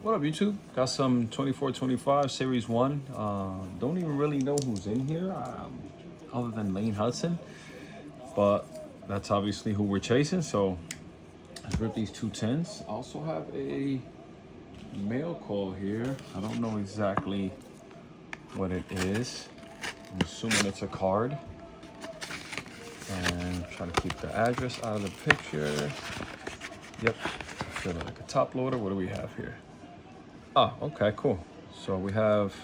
What up, YouTube? Got some 24-25 Series 1. Don't even really know who's in here other than Lane Hudson. But that's obviously who we're chasing. So let's rip these 210s. Also have a mail call here. I don't know exactly what it is. I'm assuming it's a card. And try to keep the address out of the picture. Yep, feeling like a top loader. What do we have here? Oh, okay, cool. So we have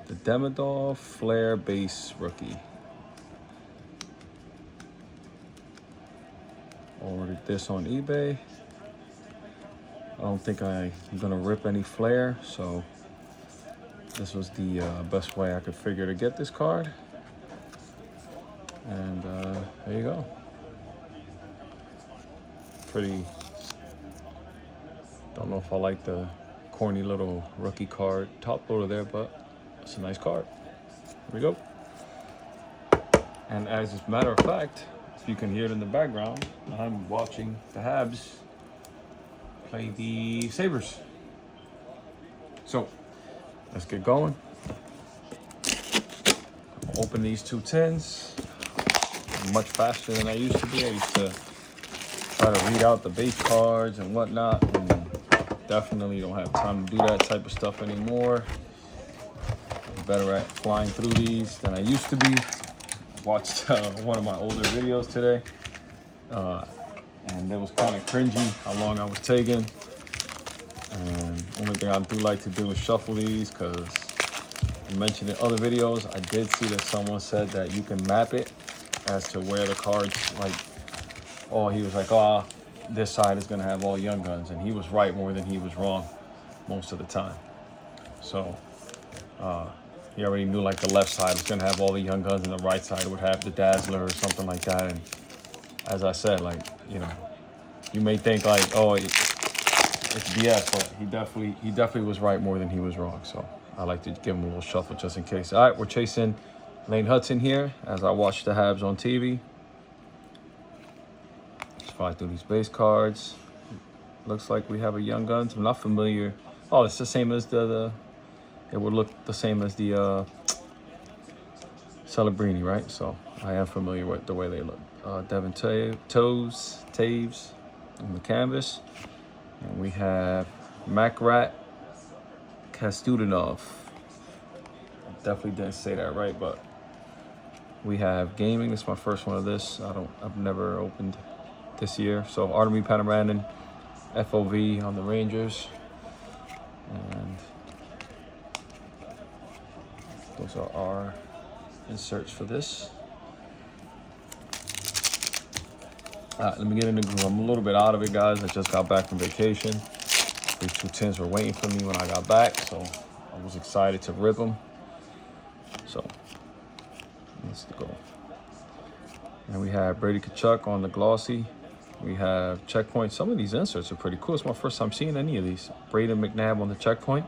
the Demidov Flare Base Rookie. Ordered this on eBay. I don't think I'm gonna rip any Flare, so this was the best way I could figure to get this card. And there you go. Pretty, don't know if I like the corny little rookie card top loader there, but it's a nice card. Here we go. And as a matter of fact, if you can hear it in the background, I'm watching the Habs play the Sabres. So let's get going. Open these 210s much faster than I used to be. I used to try to read out the base cards and whatnot, and definitely don't have time to do that type of stuff anymore. I'm better at flying through these than I used to be. Watched one of my older videos today, and it was kind of cringy how long I was taking. And only thing I do like to do is shuffle these, because I mentioned in other videos, I did see that someone said that you can map it as to where the cards, like, oh, he was like, oh, this side is going to have all young guns. And he was right more than he was wrong most of the time. So he already knew, like, the left side was going to have all the young guns and the right side would have the Dazzler or something like that. And as I said, like, you know, you may think like, oh, it's BS, but he definitely was right more than he was wrong. So I like to give him a little shuffle just in case. All right, we're chasing Lane Hudson here as I watch the Habs on TV. Let's fly through these base cards. Looks like we have a Young Guns. I'm not familiar. Oh, it's the same as the it would look the same as the Celebrini, right? So I am familiar with the way they look. Devin Taves on the canvas. And we have Makrat Kastudanov. Definitely didn't say that right, but we have gaming. This is my first one of this. I've never opened this year. So Artemi Panarin, FOV on the Rangers. And those are our inserts for this. Let me get in the groove. I'm a little bit out of it, guys. I just got back from vacation. These 210s were waiting for me when I got back, so I was excited to rip them. So let's go. And we have Brady Tkachuk on the glossy. We have checkpoint. Some of these inserts are pretty cool. It's my first time seeing any of these. Braden McNabb on the checkpoint.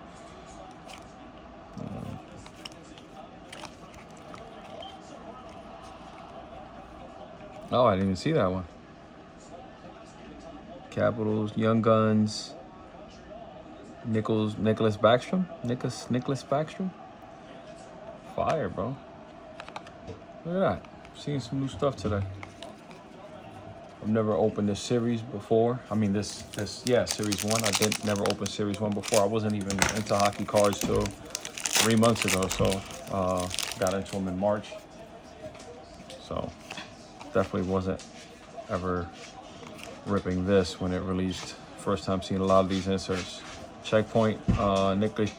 Oh, I didn't even see that one. Capitals, Young Guns, Nicholas Backstrom. Nicholas Backstrom. Fire, bro. Look at that. Seeing some new stuff today. I've never opened this series before. I mean, this Series 1. I never opened Series 1 before. I wasn't even into hockey cards till 3 months ago. So got into them in March. So definitely wasn't ever ripping this when it released. First time seeing a lot of these inserts. Checkpoint,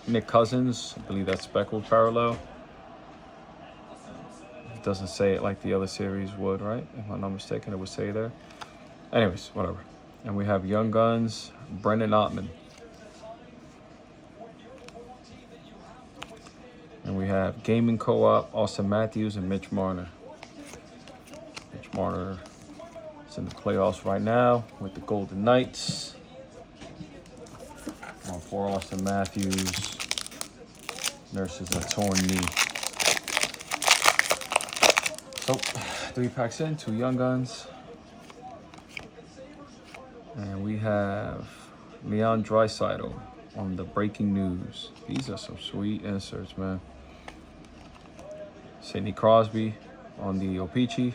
Nick Cousins. I believe that's speckled parallel. It doesn't say it like the other series would, right? If I'm not mistaken, it would say there. Anyways, whatever. And we have Young Guns, Brendan Ottman. And we have Gaming Co-op, Austin Matthews, and Mitch Marner. Mitch Marner is in the playoffs right now with the Golden Knights. For Austin Matthews, nurses a torn knee. So 3 packs in, 2 Young Guns. And we have Leon Draisaitl on the Breaking News. These are some sweet inserts, man. Sidney Crosby on the O-Pee-Chee.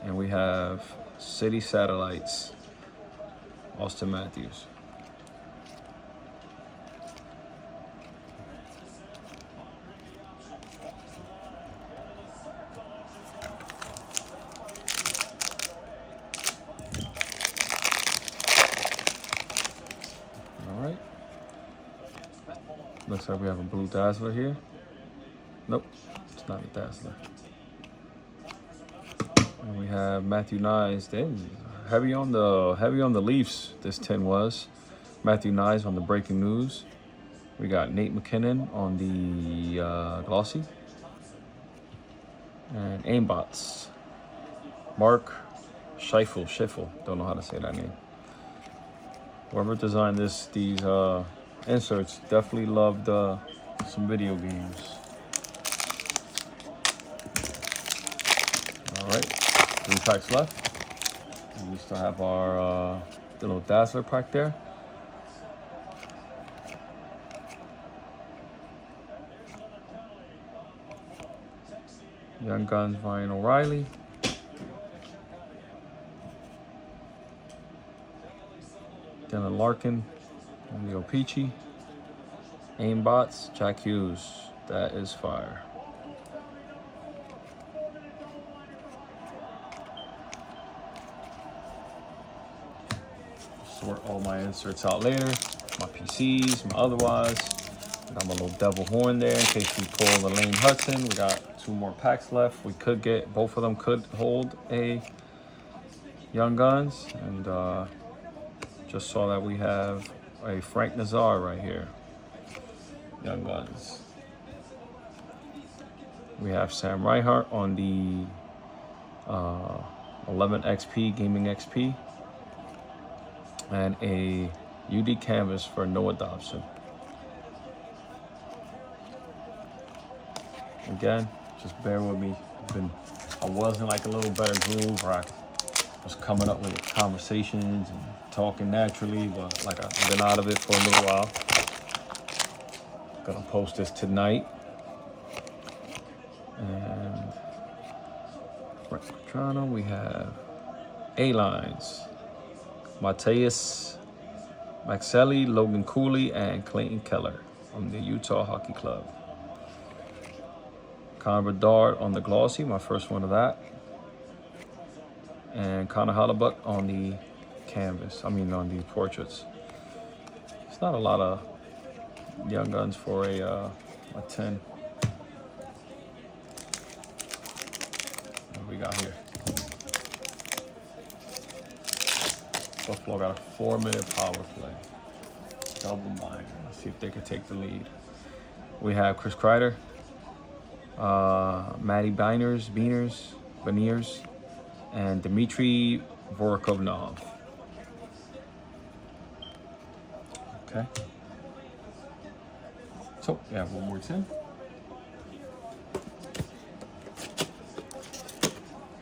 And we have City Satellites, Austin Matthews. All right. Looks like we have a blue Dazzler here. Nope, it's not a Dazzler. And we have Matthew Nyes. Then heavy on the Leafs. This 10 was Matthew Nyes on the Breaking News. We got Nate McKinnon on the glossy, and aimbots. Mark Scheifele. Don't know how to say that name. Whoever designed these inserts definitely loved some video games. All right, 3 packs left. And we still have our little Dazzler pack there. Young Guns, Ryan O'Reilly. Dylan Larkin on the O-Pee-Chee. Aimbots, Jack Hughes. That is fire. Sort all my inserts out later. My PCs, my otherwise. Got my little devil horn there in case we pull the Lane Hudson. We got 2 more packs left. We could get, both of them could hold a Young Guns. And just saw that we have a Frank Nazar right here. Young Guns. We have Sam Reinhart on the 11 XP, Gaming XP. And a UD canvas for Noah Dobson. Again, just bear with me. I was in like a little better groove where I was coming up with conversations and talking naturally, but like I've been out of it for a little while. Gonna post this tonight. And Frank Petrano, we have A-Lines. Mateus Maxelli, Logan Cooley, and Clayton Keller from the Utah Hockey Club. Connor Bedard on the glossy, my first one of that. And Connor Hellebuyck on the canvas, on the portraits. It's not a lot of Young Guns for a 10. What we got here? Buffalo got a 4-minute power play. Double minor. Let's see if they could take the lead. We have Chris Kreider, Matty Beniers, and Dmitry Vorokovnov. Okay. So, yeah, one more 10.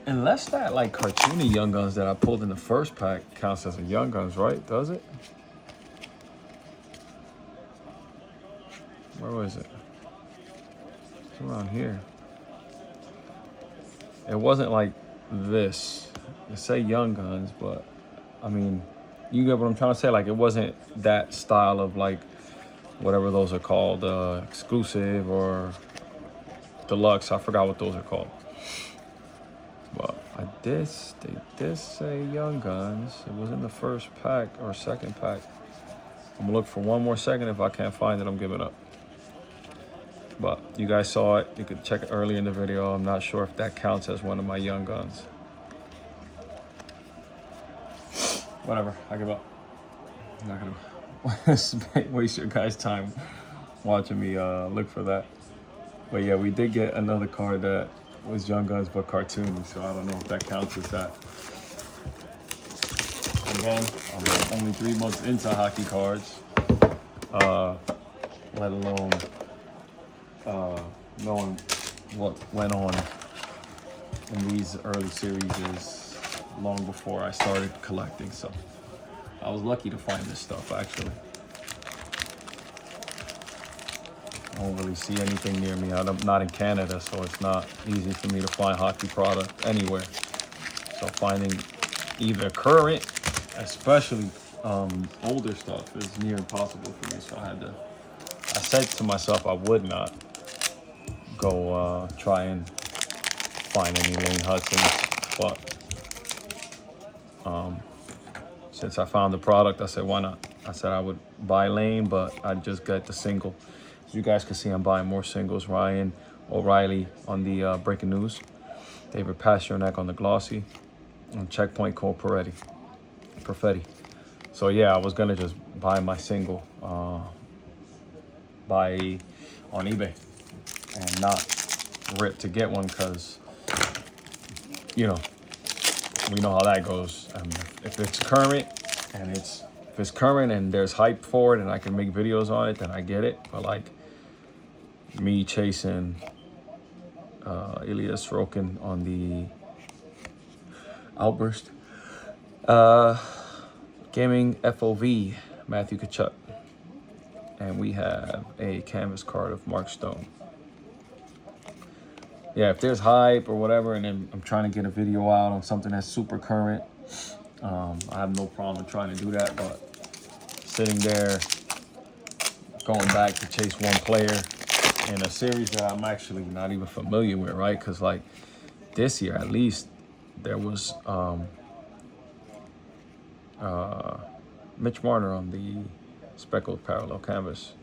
Unless that like cartoony Young Guns that I pulled in the first pack counts as a Young Guns, right? Does it? Where was it? It's around here. It wasn't like this. It say Young Guns, but I mean, you get what I'm trying to say. Like it wasn't that style of like whatever those are called, exclusive or deluxe. I forgot what those are called. But they did say Young Guns. It was in the first pack or second pack. I'm gonna look for one more second. If I can't find it, I'm giving up. But you guys saw it. You could check it early in the video. I'm not sure if that counts as one of my Young Guns. Whatever, I give up. I'm not gonna waste your guys' time watching me look for that. But yeah, we did get another card that was Young Guns but cartoon, so I don't know if that counts as that. Again, I'm only 3 months into hockey cards, let alone knowing what went on in these early series long before I started collecting. So I was lucky to find this stuff actually. don't really see anything near me. I'm not in Canada, so it's not easy for me to find hockey product anywhere. So finding either current, especially older stuff, is near impossible for me. So I said to myself I would not go try and find any Lane Hudsons, but since I found the product, I said, why not? I said I would buy Lane, but I'd just get the single. As you guys can see, I'm buying more singles. Ryan O'Reilly on the Breaking News. David Pasternak on the Glossy. And Checkpoint Cole Perfetti. So yeah, I was gonna just buy my single buy on eBay and not rip to get one, because, you know, we know how that goes. If it's current and there's hype for it and I can make videos on it, then I get it. But like me chasing Ilya Sorokin on the Outburst, Gaming FOV, Matthew Tkachuk, and we have a canvas card of Mark Stone. Yeah, if there's hype or whatever, and then I'm trying to get a video out on something that's super current, I have no problem trying to do that. But sitting there, going back to chase one player in a series that I'm actually not even familiar with, right? Because like this year, at least, there was Mitch Marner on the speckled parallel canvas.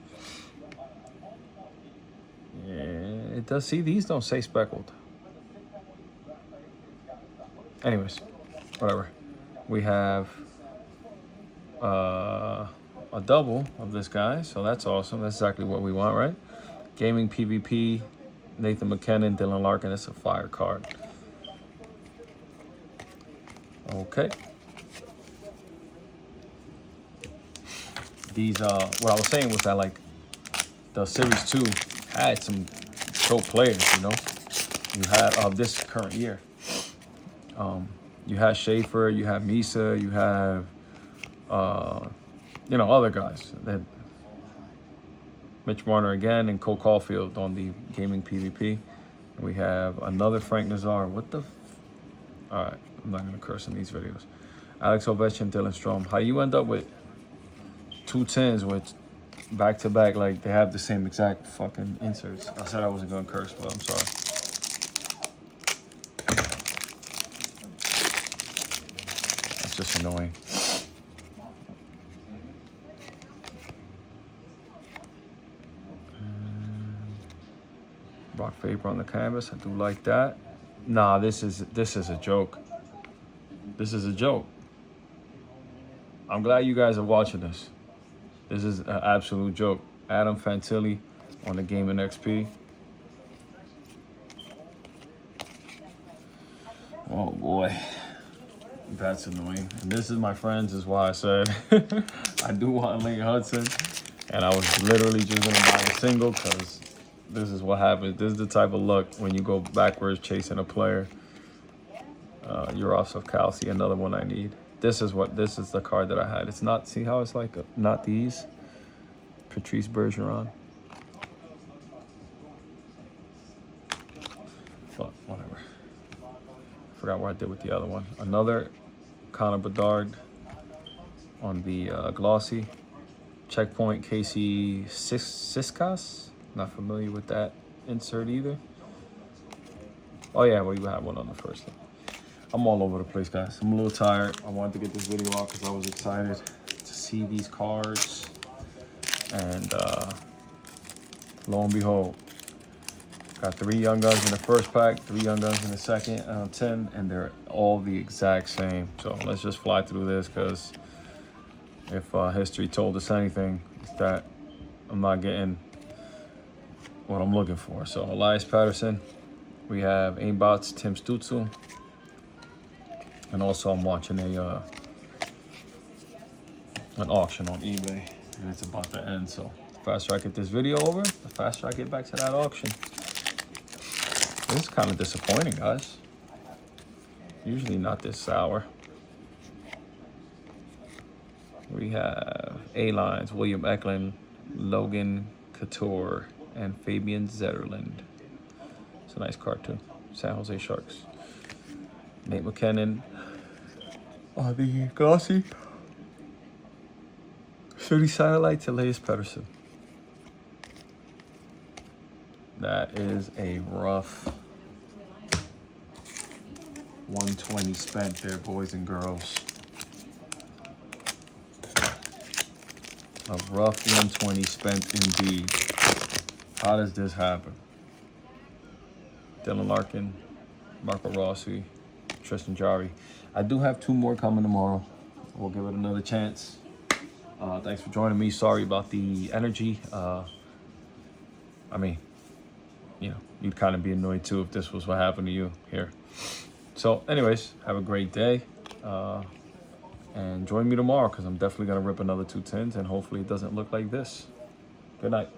Yeah, it does. See, these don't say speckled. Anyways, whatever. We have a double of this guy, so that's awesome. That's exactly what we want, right? Gaming PvP, Nathan McKinnon, Dylan Larkin. That's a fire card. Okay. These what I was saying was that like the Series 2 had some dope players, you know. You had this current year. You had Schaefer, you have Misa, you have you know, other guys. That Mitch Marner again and Cole Caulfield on the Gaming PvP. We have another Frank Nazar. What the? All right, I'm not gonna curse in these videos. Alex Ovechkin, Dylan Strome. How you end up with 2 10s with back to back, like they have the same exact fucking inserts? I said I wasn't gonna curse, but I'm sorry. That's just annoying. Brock Faber on the canvas. I do like that. Nah, this is a joke. This is a joke. I'm glad you guys are watching this. This is an absolute joke. Adam Fantilli on the Gaming XP. Oh boy, that's annoying. And this is, my friends, is why I said I do want Lane Hudson, and I was literally just gonna buy a single, because this is what happens. This is the type of luck when you go backwards chasing a player. Yaroslav Kalsi, another one I need. This is the card that I had. It's not, see how it's like not these? Patrice Bergeron. But whatever. Forgot what I did with the other one. Another Connor Bedard on the Glossy. Checkpoint Casey Siskas. Not familiar with that insert either. Oh yeah, well, you had one on the first one. I'm all over the place, guys. I'm a little tired. I wanted to get this video out because I was excited to see these cards. And lo and behold, got 3 Young Guns in the first pack, 3 Young Guns in the second 10, and they're all the exact same. So let's just fly through this, because if history told us anything, it's that I'm not getting what I'm looking for. So Elias Patterson, we have Aimbots, Tim Stutzel, and also I'm watching an auction on eBay, and it's about to end. So the faster I get this video over, the faster I get back to that auction. This is kind of disappointing, guys. Usually not this sour. We have A-Lines, William Eklund, Logan Couture, and Fabian Zetterlund. It's a nice card too. San Jose Sharks. Nate McKinnon. The glossy. City Satellite, Elias Pettersson. That is a rough 120 spent there, boys and girls. A rough 120 spent indeed. How does this happen? Dylan Larkin, Marco Rossi, Tristan Jarry. I do have 2 more coming tomorrow. We'll give it another chance. Thanks for joining me. Sorry about the energy. I mean, you know, you'd kind of be annoyed too if this was what happened to you here. So anyways, have a great day. And join me tomorrow because I'm definitely going to rip another 2 tins and hopefully it doesn't look like this. Good night.